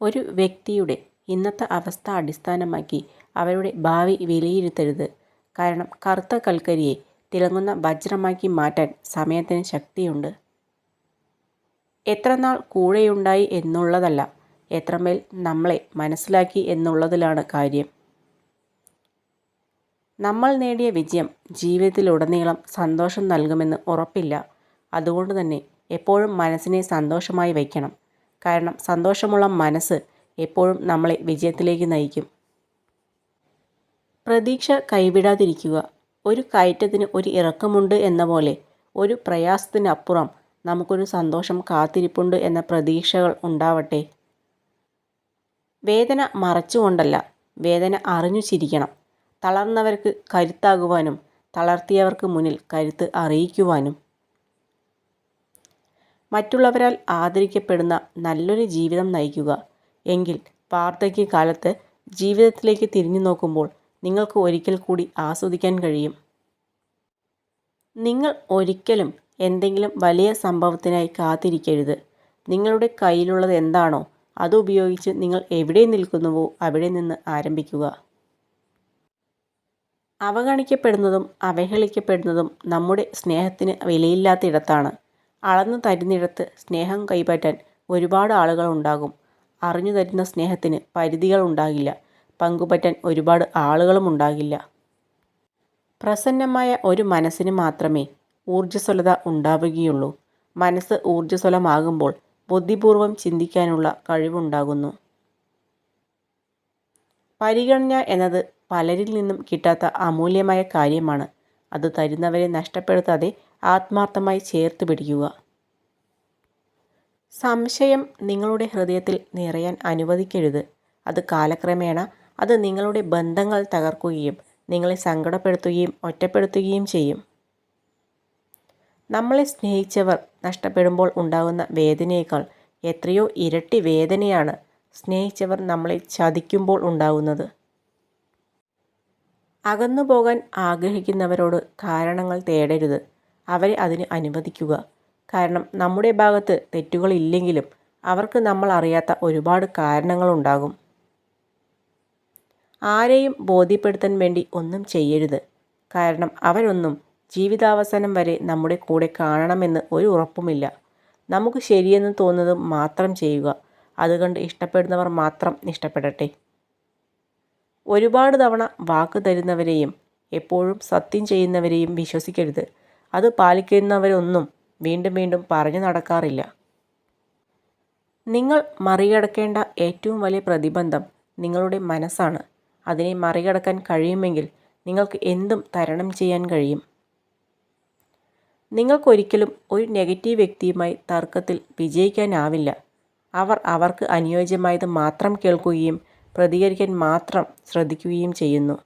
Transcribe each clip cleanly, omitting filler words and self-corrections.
ഒരു വ്യക്തിയുടെ ഇന്നത്തെ അവസ്ഥ അടിസ്ഥാനമാക്കി അവരുടെ ഭാവി വിലയിരുത്തരുത്. കാരണം കറുത്ത കൽക്കരിയെ തിളങ്ങുന്ന വജ്രമാക്കി മാറ്റാൻ സമയത്തിന് ശക്തിയുണ്ട്. എത്രനാൾ കൂടെയുണ്ടായി എന്നുള്ളതല്ല, എത്രമേൽ നമ്മളെ മനസ്സിലാക്കി എന്നുള്ളതിലാണ് കാര്യം. നമ്മൾ നേടിയ വിജയം ജീവിതത്തിലുടനീളം സന്തോഷം നൽകുമെന്ന് ഉറപ്പില്ല. അതുകൊണ്ട് തന്നെ എപ്പോഴും മനസ്സിനെ സന്തോഷമായി വയ്ക്കണം. കാരണം സന്തോഷമുള്ള മനസ്സ് എപ്പോഴും നമ്മളെ വിജയത്തിലേക്ക് നയിക്കും. പ്രതീക്ഷ കൈവിടാതിരിക്കുക. ഒരു കയറ്റത്തിന് ഒരു ഇറക്കമുണ്ട് എന്ന പോലെ ഒരു പ്രയാസത്തിനപ്പുറം നമുക്കൊരു സന്തോഷം കാത്തിരിപ്പുണ്ട് എന്ന പ്രതീക്ഷകൾ ഉണ്ടാവട്ടെ. വേദന മറച്ചുകൊണ്ടല്ല, വേദന അറിഞ്ഞു ചിരിക്കണം. തളർന്നവർക്ക് കരുത്താകുവാനും തളർത്തിയവർക്ക് മുന്നിൽ കരുത്ത് അറിയിക്കുവാനും. മറ്റുള്ളവരാൽ ആദരിക്കപ്പെടുന്ന നല്ലൊരു ജീവിതം നയിക്കുക. എങ്കിൽ വാർദ്ധക്യകാലത്ത് ജീവിതത്തിലേക്ക് തിരിഞ്ഞു നോക്കുമ്പോൾ നിങ്ങൾക്ക് ഒരിക്കൽ കൂടി ആസ്വദിക്കാൻ കഴിയും. നിങ്ങൾ ഒരിക്കലും എന്തെങ്കിലും വലിയ സംഭവത്തിനായി കാത്തിരിക്കരുത്. നിങ്ങളുടെ കയ്യിലുള്ളത് എന്താണോ അതുപയോഗിച്ച് നിങ്ങൾ എവിടെ നിൽക്കുന്നുവോ അവിടെ നിന്ന് ആരംഭിക്കുക. അവഗണിക്കപ്പെടുന്നതും അവഹേളിക്കപ്പെടുന്നതും നമ്മുടെ സ്നേഹത്തിന് വിലയില്ലാത്തിടത്താണ്. അളന്നു തരുന്നിടത്ത് സ്നേഹം കൈപ്പറ്റാൻ ഒരുപാട് ആളുകൾ ഉണ്ടാകും. അറിഞ്ഞു തരുന്ന സ്നേഹത്തിന് പരിധികൾ ഉണ്ടാകില്ല. പങ്കുപറ്റാൻ ഒരുപാട് ആളുകളും ഉണ്ടാകില്ല. പ്രസന്നമായ ഒരു മനസ്സിന് മാത്രമേ ഊർജ്ജസ്വലത ഉണ്ടാവുകയുള്ളൂ. മനസ്സ് ഊർജ്ജസ്വലമാകുമ്പോൾ ബുദ്ധിപൂർവം ചിന്തിക്കാനുള്ള കഴിവുണ്ടാകുന്നു. പരിഗണന എന്നത് പലരിൽ നിന്നും കിട്ടാത്ത അമൂല്യമായ കാര്യമാണ്. അത് തരുന്നവരെ നഷ്ടപ്പെടുത്താതെ ആത്മാർത്ഥമായി ചേർത്ത് പിടിക്കുക. സംശയം നിങ്ങളുടെ ഹൃദയത്തിൽ നിറയാൻ അനുവദിക്കരുത്. അത് കാലക്രമേണ അത് നിങ്ങളുടെ ബന്ധങ്ങൾ തകർക്കുകയും നിങ്ങളെ സങ്കടപ്പെടുത്തുകയും ഒറ്റപ്പെടുത്തുകയും ചെയ്യും. നമ്മളെ സ്നേഹിച്ചവർ നഷ്ടപ്പെടുമ്പോൾ ഉണ്ടാകുന്ന വേദനയേക്കാൾ എത്രയോ ഇരട്ടി വേദനയാണ് സ്നേഹിച്ചവർ നമ്മളെ ചതിക്കുമ്പോൾ ഉണ്ടാകുന്നത്. അകന്നു പോകാൻ ആഗ്രഹിക്കുന്നവരോട് കാരണങ്ങൾ തേടരുത്. അവരെ അതിന് അനുവദിക്കുക. കാരണം നമ്മുടെ ഭാഗത്ത് തെറ്റുകളില്ലെങ്കിലും അവർക്ക് നമ്മൾ അറിയാത്ത ഒരുപാട് കാരണങ്ങളുണ്ടാകും. ആരെയും ബോധ്യപ്പെടുത്താൻ വേണ്ടി ഒന്നും ചെയ്യരുത്. കാരണം അവരൊന്നും ജീവിതാവസാനം വരെ നമ്മുടെ കൂടെ കാണണമെന്ന് ഒരു ഉറപ്പുമില്ല. നമുക്ക് ശരിയെന്ന് തോന്നുന്നത് മാത്രം ചെയ്യുക. അതുകൊണ്ട് ഇഷ്ടപ്പെടുന്നവർ മാത്രം ഇഷ്ടപ്പെടട്ടെ. ഒരുപാട് തവണ വാക്ക് തരുന്നവരെയും എപ്പോഴും സത്യം ചെയ്യുന്നവരെയും വിശ്വസിക്കരുത്. അത് പാലിക്കുന്നവരൊന്നും വീണ്ടും വീണ്ടും പറഞ്ഞു നടക്കാറില്ല. നിങ്ങൾ മറികടക്കേണ്ട ഏറ്റവും വലിയ പ്രതിബന്ധം നിങ്ങളുടെ മനസ്സാണ്. അതിനെ മറികടക്കാൻ കഴിയുമെങ്കിൽ നിങ്ങൾക്ക് എന്തും തരണം ചെയ്യാൻ കഴിയും. നിങ്ങൾക്കൊരിക്കലും ഒരു നെഗറ്റീവ് വ്യക്തിയുമായി തർക്കത്തിൽ വിജയിക്കാനാവില്ല. അവർ അവർക്ക് അനുയോജ്യമായത് മാത്രം കേൾക്കുകയും പ്രതികരിക്കാൻ മാത്രം ശ്രദ്ധിക്കുകയും ചെയ്യുന്നു.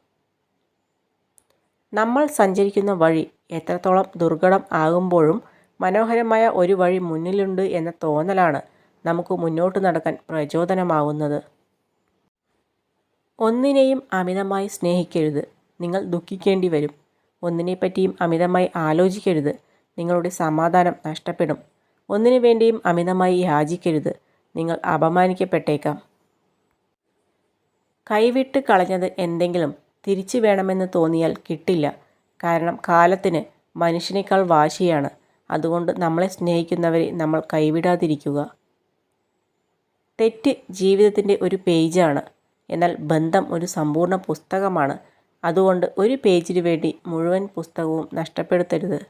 നമ്മൾ സഞ്ചരിക്കുന്ന വഴി എത്രത്തോളം ദുർഘടം ആകുമ്പോഴും മനോഹരമായ ഒരു വഴി മുന്നിലുണ്ട് എന്ന തോന്നലാണ് നമുക്ക് മുന്നോട്ട് നടക്കാൻ പ്രചോദനമാകുന്നത്. ഒന്നിനെയും അമിതമായി സ്നേഹിക്കരുത്. നിങ്ങൾ ദുഃഖിക്കേണ്ടി വരും. ഒന്നിനെപ്പറ്റിയും അമിതമായി ആലോചിക്കരുത്. നിങ്ങളുടെ സമാധാനം നഷ്ടപ്പെടും. ഒന്നിനു വേണ്ടിയും അമിതമായി യാചിക്കരുത്. നിങ്ങൾ അപമാനിക്കപ്പെട്ടേക്കാം. കൈവിട്ട് കളഞ്ഞത് എന്തെങ്കിലും തിരിച്ചു വേണമെന്ന് തോന്നിയാൽ കിട്ടില്ല. കാരണം കാലത്തിന് മനുഷ്യനേക്കാൾ വാശിയാണ്. അതുകൊണ്ട് നമ്മളെ സ്നേഹിക്കുന്നവരെ നമ്മൾ കൈവിടാതിരിക്കുക. തെറ്റ് ജീവിതത്തിൻ്റെ ഒരു പേജാണ്. എന്നാൽ ബന്ധം ഒരു സമ്പൂർണ്ണ പുസ്തകമാണ്. അതുകൊണ്ട് ഒരു പേജിന് വേണ്ടി മുഴുവൻ പുസ്തകവും നഷ്ടപ്പെടുത്തരുത്.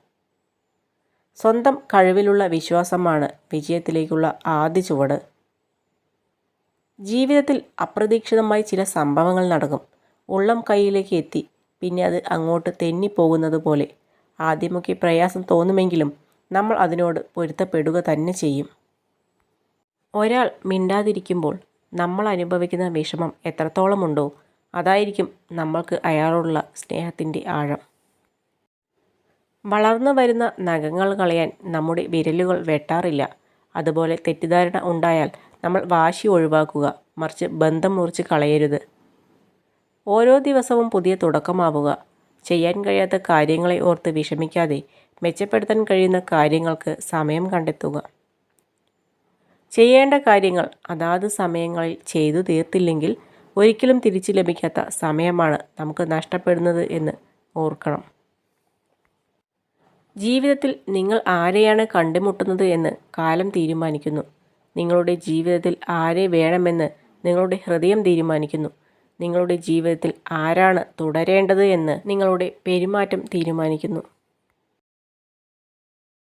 സ്വന്തം കഴിവിലുള്ള വിശ്വാസമാണ് വിജയത്തിലേക്കുള്ള ആദ്യ ചുവട്. ജീവിതത്തിൽ അപ്രതീക്ഷിതമായി ചില സംഭവങ്ങൾ നടക്കും. ഉള്ളം കൈയിലേക്ക് എത്തി പിന്നെ അത് അങ്ങോട്ട് തെന്നിപ്പോകുന്നത് പോലെ. ആദ്യമൊക്കെ പ്രയാസം തോന്നുമെങ്കിലും നമ്മൾ അതിനോട് പൊരുത്തപ്പെടുക തന്നെ ചെയ്യും. ഒരാൾ മിണ്ടാതിരിക്കുമ്പോൾ നമ്മൾ അനുഭവിക്കുന്ന വിഷമം എത്രത്തോളമുണ്ടോ അതായിരിക്കും നമ്മൾക്ക് അയാളോടുള്ള സ്നേഹത്തിൻ്റെ ആഴം. വളർന്നു വരുന്ന നഖങ്ങൾ കളയാൻ നമ്മുടെ വിരലുകൾ വെട്ടാറില്ല. അതുപോലെ തെറ്റിദ്ധാരണ ഉണ്ടായാൽ നമ്മൾ വാശി ഒഴിവാക്കുക, മറിച്ച് ബന്ധം മുറിച്ച് കളയരുത്. ഓരോ ദിവസവും പുതിയ തുടക്കമാവുക. ചെയ്യാൻ കഴിയാത്ത കാര്യങ്ങളെ ഓർത്ത് വിഷമിക്കാതെ മെച്ചപ്പെടുത്താൻ കഴിയുന്ന കാര്യങ്ങൾക്ക് സമയം കണ്ടെത്തുക. ചെയ്യേണ്ട കാര്യങ്ങൾ അതാത് സമയങ്ങളിൽ ചെയ്തു തീർത്തില്ലെങ്കിൽ ഒരിക്കലും തിരിച്ചു ലഭിക്കാത്ത സമയമാണ് നമുക്ക് നഷ്ടപ്പെടുന്നത് എന്ന് ഓർക്കണം. ജീവിതത്തിൽ നിങ്ങൾ ആരെയാണ് കണ്ടുമുട്ടുന്നത് എന്ന് കാലം തീരുമാനിക്കുന്നു. നിങ്ങളുടെ ജീവിതത്തിൽ ആരെ വേണമെന്ന് നിങ്ങളുടെ ഹൃദയം തീരുമാനിക്കുന്നു. നിങ്ങളുടെ ജീവിതത്തിൽ ആരാണ് തുടരേണ്ടത് എന്ന് നിങ്ങളുടെ പെരുമാറ്റം തീരുമാനിക്കുന്നു.